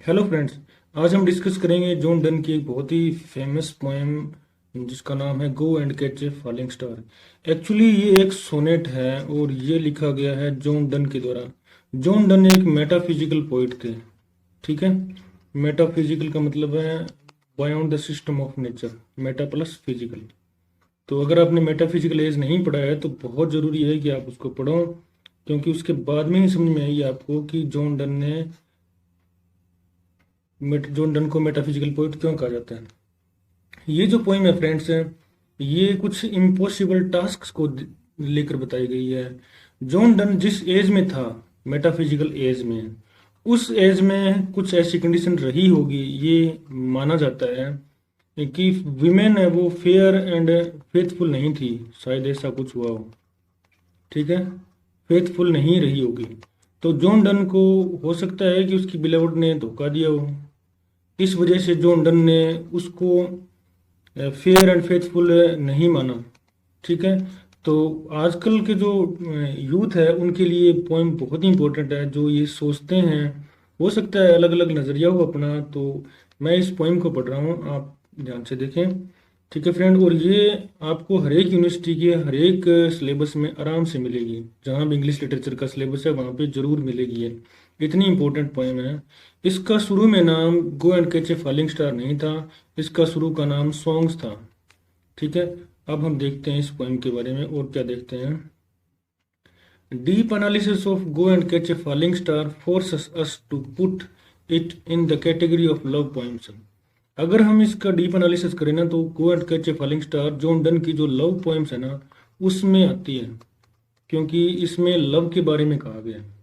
Hello friends. आज हम discuss करेंगे जॉन डन की एक बहुत ही फेमस पोएम जिसका नाम है गो and catch a falling star. Actually ये एक सोनेट है और ये लिखा गया है जॉन डन के द्वारा। जॉन डन एक मेटाफिजिकल पोइट थे। ठीक है। मेटाफिजिकल का मतलब है beyond the system of nature, meta plus physical. तो अगर आपने मेटाफिजिकल एज नहीं पढ़ा है तो बहुत ज़रूरी है कि आप उसको पढ़ो, क्योंकि उसके बाद में ही समझ में आएगी आपको कि जॉन डन ने जॉन डन को मेटाफिजिकल पोइट क्यों कहा जाता है। ये जो पोइम है फ्रेंड्स, ये कुछ इम्पॉसिबल टास्क को लेकर बताई गई है। जॉन डन जिस एज में था, मेटाफिजिकल एज में, उस एज में कुछ ऐसी कंडीशन रही होगी, ये माना जाता है कि विमेन है वो फेयर एंड फेथफुल नहीं थी, शायद ऐसा कुछ हुआ हो। ठीक है। फेथफुल नहीं रही होगी। तो जॉन डन को हो सकता है कि उसकी बिलेवड ने धोखा दिया हो। इस वजह से जॉन डन ने उसको फेयर एंड फेथफुल नहीं माना। ठीक है। तो आजकल के जो यूथ है उनके लिए पोएम बहुत ही इंपॉर्टेंट है। जो ये सोचते हैं, हो सकता है अलग अलग नज़रिया हो अपना, तो मैं इस पोएम को पढ़ रहा हूँ, आप ध्यान से देखें। ठीक है फ्रेंड। और ये आपको हर एक यूनिवर्सिटी के हर एक सिलेबस में आराम से मिलेगी। जहाँ भी इंग्लिश लिटरेचर का सिलेबस है वहाँ पे जरूर मिलेगी। ये इतनी इंपॉर्टेंट पोएम है। इसका शुरू में नाम गो and catch a falling star नहीं था, इसका शुरू का नाम सॉन्ग्स था। ठीक है। अब हम देखते हैं इस पोएम के बारे में और क्या देखते हैं। Deep analysis of go and catch a falling star forces us to put it in the category of love poems. अगर हम इसका डीप एनालिसिस करें ना तो go and catch a falling star John Donne की जो लव पोएम्स है ना उसमें आती है, क्योंकि इसमें लव के बारे में कहा गया है।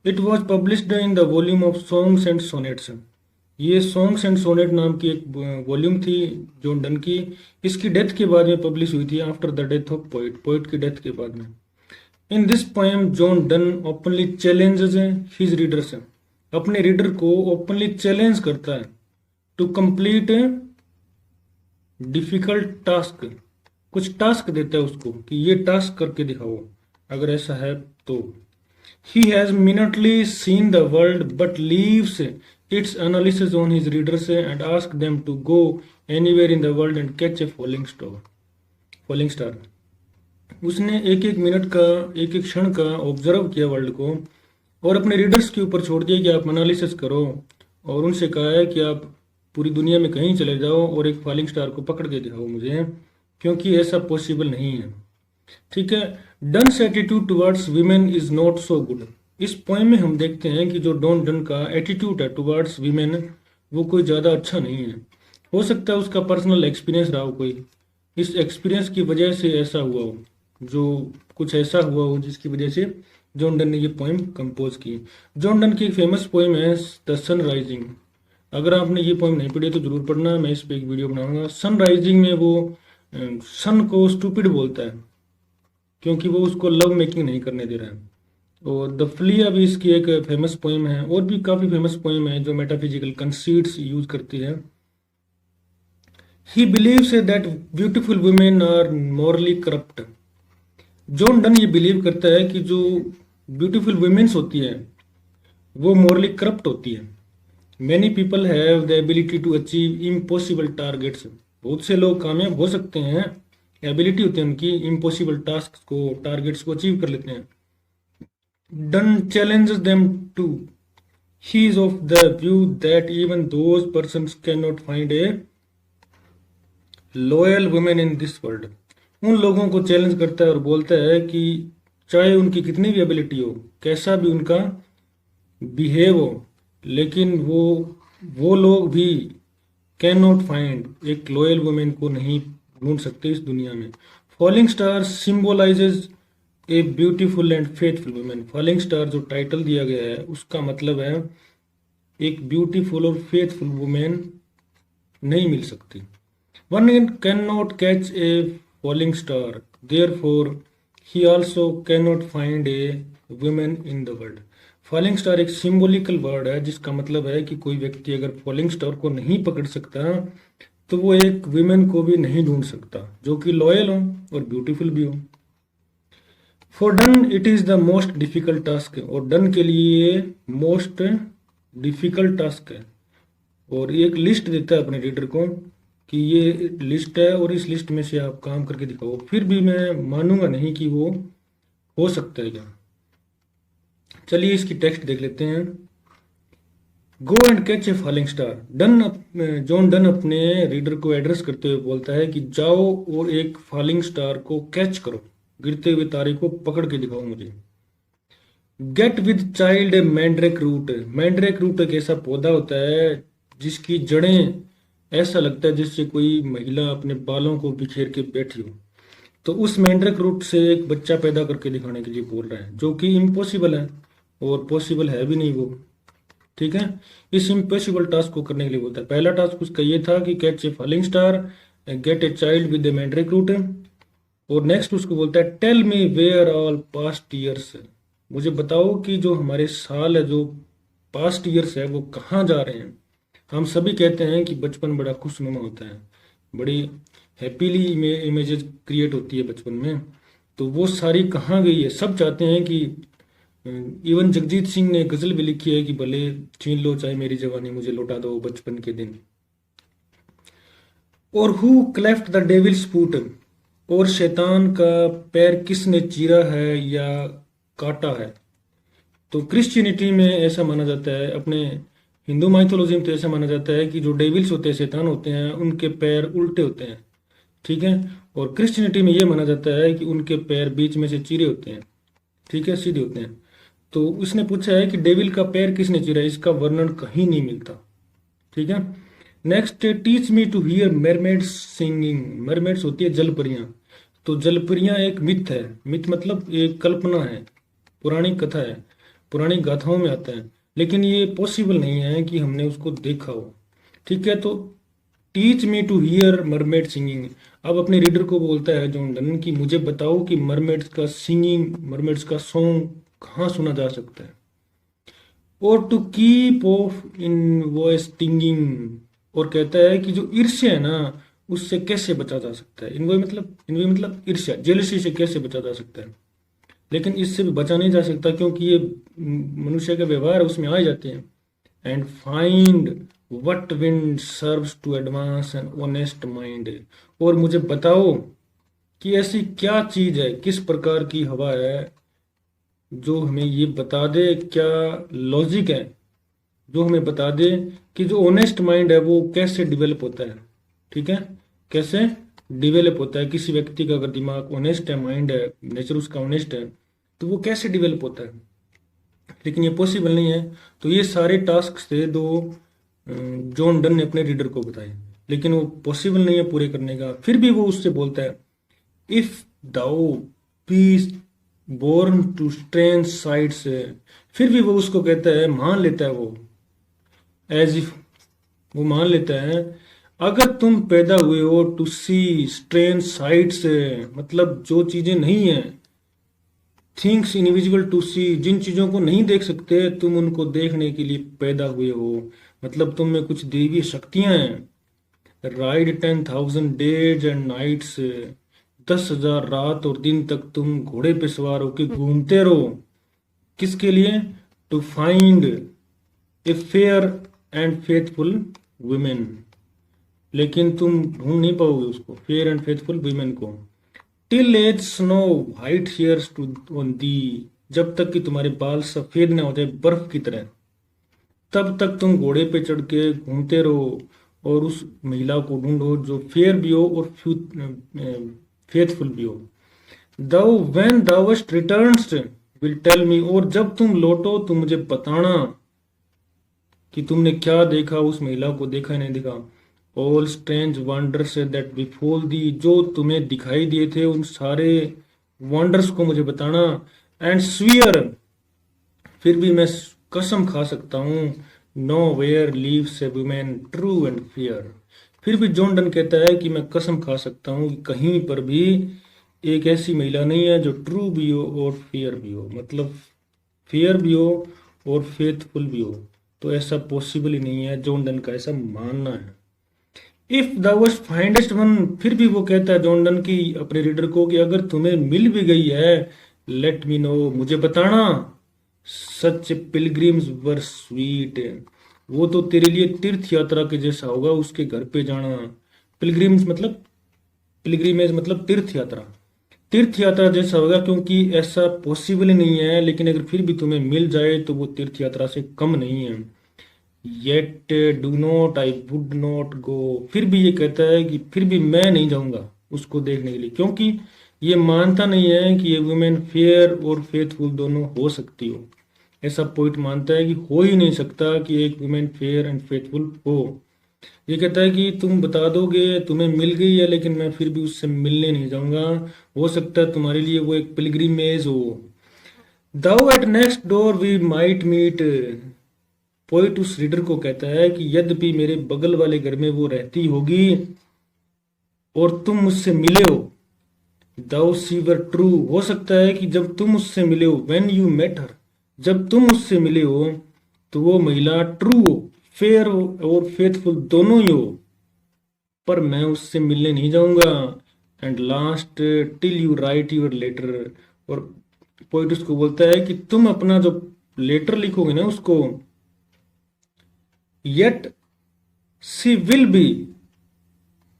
It was published in the volume of songs and sonnets. ये सॉन्ग्स एंड सोनेट नाम की एक वॉल्यूम थी जॉन डन की। इसकी डेथ के बाद में पब्लिश हुई थी, after the death of poet, poet की डेथ के बाद में। In this poem John Donne openly challenges his readers, अपने रीडर को ओपनली चैलेंज करता है टू कंप्लीट डिफिकल्ट टास्क। कुछ टास्क देता है उसको कि ये टास्क करके दिखाओ, अगर ऐसा है तो। He has minutely seen the world but leaves its analysis on his readers and asks them to go anywhere in the world and catch a falling star. Falling star. उसने एक एक मिनट का, एक एक क्षण का ऑब्जर्व किया world को और अपने रीडर्स के ऊपर छोड़ दिया कि आप एनालिसिस करो, और उनसे कहा है कि आप पूरी दुनिया में कहीं चले जाओ और एक फॉलिंग स्टार को पकड़ के दिखाओ मुझे, क्योंकि ऐसा पॉसिबल नहीं है। ठीक है। Donne's attitude towards women is not so good. इस पोएम में हम देखते हैं कि जो डॉन डन का एटीट्यूड है टुवर्ड्स वीमेन वो कोई ज़्यादा अच्छा नहीं है। हो सकता है उसका पर्सनल एक्सपीरियंस रहा हो कोई, इस एक्सपीरियंस की वजह से ऐसा हुआ हो, जो कुछ ऐसा हुआ हो जिसकी वजह से जॉन डन ने ये पोएम कंपोज की। जॉन डन की एक फेमस पोएम है द सन राइजिंग। अगर आपने ये पोएम नहीं पढ़ी तो जरूर पढ़ना, मैं इस पर एक वीडियो बनाऊंगा। सन राइजिंग में वो सन को स्टूपिड बोलता है क्योंकि वो उसको लव मेकिंग नहीं करने दे रहा है। और द फ्लिया भी इसकी एक फेमस पोएम है, और भी काफ़ी फेमस पोएम है जो मेटाफिजिकल कंसीट्स यूज करती है। He believes that beautiful women are morally corrupt. John Donne ये बिलीव करता है कि जो ब्यूटीफुल वुमेन्स होती है वो मॉरली करप्ट होती है। Many people have the ability to achieve impossible targets. बहुत से लोग कामयाब हो सकते हैं, एबिलिटी होती है उनकी, इम्पॉसिबल टास्क को, टारगेट्स को अचीव कर लेते हैं। Donne challenges them too. He is of the view that even those persons can not find a loyal women in this world. उन लोगों को चैलेंज करता है और बोलता है कि चाहे उनकी कितनी भी एबिलिटी हो, कैसा भी उनका बिहेव हो, लेकिन वो लोग भी कैन नॉट फाइंड, एक लॉयल वुमेन को नहीं ढूंढ सकते इस दुनिया में। Falling star symbolises a beautiful and faithful women. Falling star जो टाइटल दिया गया है उसका मतलब है एक ब्यूटीफुल और फेथफुल वुमेन नहीं मिल सकती। One can not catch a falling star, therefore he also can not find A women in the world. Falling star एक सिंबॉलिकल वर्ड है जिसका मतलब है कि कोई व्यक्ति अगर फॉलिंग स्टार को नहीं पकड़ सकता तो वो एक विमेन को भी नहीं ढूंढ सकता जो कि लॉयल हो और ब्यूटीफुल भी हो। For done it is the most difficult task. और डन के लिए मोस्ट डिफिकल्ट टास्क है, और एक लिस्ट देता है अपने रीडर को कि ये लिस्ट है और इस लिस्ट में से आप काम करके दिखाओ, फिर भी मैं मानूंगा नहीं कि वो हो सकता है क्या। चलिए इसकी टेक्स्ट देख लेते हैं। गो and catch a falling star. John done अपने रीडर को एड्रेस करते हुए बोलता है कि जाओ और एक फॉलिंग स्टार को कैच करो, गिरते हुए तारे को पकड़ के दिखाओ मुझे। Get with child a mandrake root. Mandrake root एक ऐसा पौधा होता है जिसकी जड़ें ऐसा लगता है जैसे कोई महिला अपने बालों को बिखेर के बैठी हो। तो उस मैंड्रेक रूट से एक बच्चा पैदा करके दिखाने के लिए बोल रहा है, जो कि इम्पॉसिबल है और पॉसिबल है भी नहीं वो। ठीक है, इस इम्पॉसिबल टास्क को करने के लिए बोलता है। पहला टास्क उसका ये था कि catch a falling star, get a child with a mandrake root. और नेक्स्ट उसको बोलता है tell me where all past years. मुझे बताओ कि जो हमारे साल है, जो पास्ट ईयर्स है, वो कहाँ जा रहे हैं। हम सभी कहते हैं कि बचपन बड़ा खुशनुमा होता है, बड़ी हैप्पीली इमेजेस क्रिएट होती है बचपन में, तो वो सारी कहाँ गई है। सब चाहते हैं कि इवन जगजीत सिंह ने गजल भी लिखी है कि भले छीन लो चाहे मेरी जवानी, मुझे लौटा दो बचपन के दिन। और हु क्लेफ्ट द डेविल्स फूट। और शैतान का पैर किसने चीरा है या काटा है। तो क्रिश्चियनिटी में ऐसा माना जाता है, अपने हिंदू माइथोलॉजी में तो ऐसा माना जाता है कि जो डेविल्स होते हैं, शैतान होते हैं, उनके पैर उल्टे होते हैं। ठीक है, और क्रिश्चियनिटी में ये माना जाता है कि उनके पैर बीच में से चीरे होते हैं। ठीक है, सीधे होते हैं। तो उसने पूछा है कि डेविल का पैर किसने चीरा, इसका वर्णन कहीं नहीं मिलता। ठीक है, next, teach me to hear mermaids singing. Mermaids होती है जलपरियां। तो जलपरियां एक मिथ है, मिथ मतलब एक कल्पना है, पुरानी कथा है, पुरानी गाथाओं में आता है, लेकिन ये पॉसिबल नहीं है कि हमने उसको देखा हो। ठीक है, तो teach me to hear mermaid singing. अब अपने रीडर को बोलता है जॉन डन कि मुझे बताओ कि मरमेड्स का सिंगिंग, मरमेड्स का सॉन्ग कहाँ सुना जा सकता है। और टू कीप ऑफ इन्वेस्टिंगिंग। और कहता है कि जो ईर्ष्या है ना, उससे कैसे बचा जा सकता है। इन्वे मतलब ईर्ष्या, जेलसी से कैसे बचा जा सकता है। लेकिन इससे भी बचा नहीं जा सकता, क्योंकि ये मनुष्य का व्यवहार है, उसमें आ जाते हैं। And find what wind serves to advance an honest mind. और मुझे बताओ कि ऐसी क्या चीज है, किस प्रकार की हवा है जो हमें ये बता दे, क्या लॉजिक है जो हमें बता दे कि जो ऑनेस्ट माइंड है वो कैसे डिवेलप होता है। ठीक है, कैसे डिवेलप होता है। किसी व्यक्ति का अगर दिमाग ऑनेस्ट है, माइंड है, नेचर उसका ऑनेस्ट है, तो वो कैसे डिवेलप होता है। लेकिन ये पॉसिबल नहीं है। तो ये सारे टास्क थे दो जॉन डन ने अपने रीडर को बताए, लेकिन वो पॉसिबल नहीं है पूरे करने का। फिर भी वो उससे बोलता है if thou beest born to strange sights. फिर भी वो उसको कहता है, मान लेता है वो, एज इफ वो मान लेता है, अगर तुम पैदा हुए हो टू सी स्ट्रेंज साइड्स, मतलब जो चीजें नहीं है, थिंग्स इनविजिबल टू सी, जिन चीजों को नहीं देख सकते तुम उनको देखने के लिए पैदा हुए हो, मतलब तुम में कुछ दैवीय शक्तियां हैं। राइड 10,000 डेज एंड नाइट्स, 10,000 रात और दिन तक तुम घोड़े पे सवार होके घूमते रहो। किसके लिए, to find a fair and faithful women. लेकिन तुम ढूंढ नहीं पाओगे उसको, फेयर एंड फेथफुल वुमेन को। Till age snow white hairs to on thee, जब तक कि तुम्हारे बाल सफेद ना हो जाए बर्फ की तरह, तब तक तुम घोड़े पे चढ़ के घूमते रहो और उस महिला को ढूंढो जो फेयर भी हो और फेथफुल भी हो। Thou when thoust returns will tell me, और जब तुम लौटो तो मुझे बताना कि तुमने क्या देखा, उस महिला को देखा नहीं देखा। ऑल स्ट्रेंज वंडर्स दैट बिफॉल दी, जो तुम्हें दिखाई दिए थे उन सारे वंडर्स को मुझे बताना। एंड स्वीयर, फिर भी मैं कसम खा सकता हूँ, nowhere lives a women true and fair. फिर भी जॉन डन कहता है कि मैं कसम खा सकता हूँ कि कहीं पर भी एक ऐसी महिला नहीं है जो ट्रू भी हो और फेयर भी हो, मतलब फेयर भी हो और फेथफुल भी हो। तो ऐसा पॉसिबल ही नहीं है, जॉन डन का ऐसा मानना है। इफ द वर्स्ट फाइंडेस्ट वन, फिर भी वो कहता है जॉन डन की अपने रीडर को कि अगर तुम्हें मिल भी गई है, लेट मी नो, मुझे बताना। सच पिलग्रिम्स वर स्वीट, वो तो तेरे लिए तीर्थ यात्रा के जैसा होगा उसके घर पे जाना। पिलग्रिम्स मतलब, पिलग्रिमेज मतलब तीर्थ यात्रा, तीर्थ यात्रा जैसा होगा, क्योंकि ऐसा पॉसिबल ही नहीं है, लेकिन अगर फिर भी तुम्हें मिल जाए तो वो तीर्थ यात्रा से कम नहीं है। Yet do not I would not go, फिर भी ये कहता है कि फिर भी मैं नहीं जाऊंगा उसको देखने के लिए, क्योंकि ये मानता नहीं है कि ये वुमेन फेयर और फेथफुल दोनों हो सकती हो। ऐसा पॉइंट मानता है कि हो ही नहीं सकता कि एक वुमेन फेयर एंड फेथफुल हो। ये कहता है कि तुम बता दोगे तुम्हें मिल गई है, लेकिन मैं फिर भी उससे मिलने नहीं जाऊंगा, हो सकता है तुम्हारे लिए वो एक पिलग्रिमेज हो। Though at next door we might meet, poet उस रीडर को कहता है कि यद्यपि मेरे बगल वाले घर में वो रहती होगी और तुम मुझसे मिले हो, दाउ सी वर ट्रू, हो सकता है कि जब तुम उससे मिले हो, व्हेन यू मेट हर, जब तुम उससे मिले हो तो वो महिला ट्रू हो, फेयर हो और फेथफुल दोनों ही हो, पर मैं उससे मिलने नहीं जाऊंगा। And last, till you write your letter, और पोइट उसको बोलता है कि तुम अपना जो लेटर लिखोगे ना उसको, येट सी विल बी,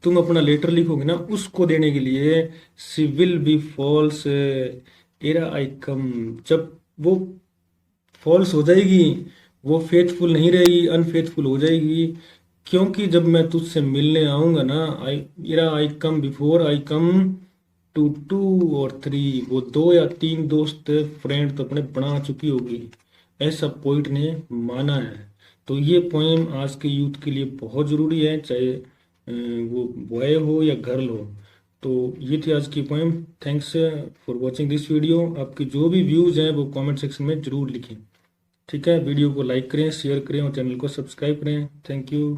तुम अपना लेटर लिखोगे ना उसको देने के लिए, she will be false ere I come, जब वो फॉल्स हो जाएगी, वो फेथफुल नहीं रहेगी, अनफेथफुल हो जाएगी, क्योंकि जब मैं तुझसे मिलने आऊंगा ना, I ere I come before I come to two और थ्री, वो दो या तीन दोस्त फ्रेंड तो अपने बना चुकी होगी, ऐसा पोइट ने माना है। तो ये पोएम आज के यूथ के लिए बहुत ज़रूरी है, चाहे वो बॉय हो या गर्ल हो। तो ये थी आज की poem. Thanks for watching this video. आपके जो भी व्यूज़ हैं वो कमेंट सेक्शन में ज़रूर लिखें। ठीक है, वीडियो को लाइक करें, शेयर करें और चैनल को सब्सक्राइब करें। Thank you.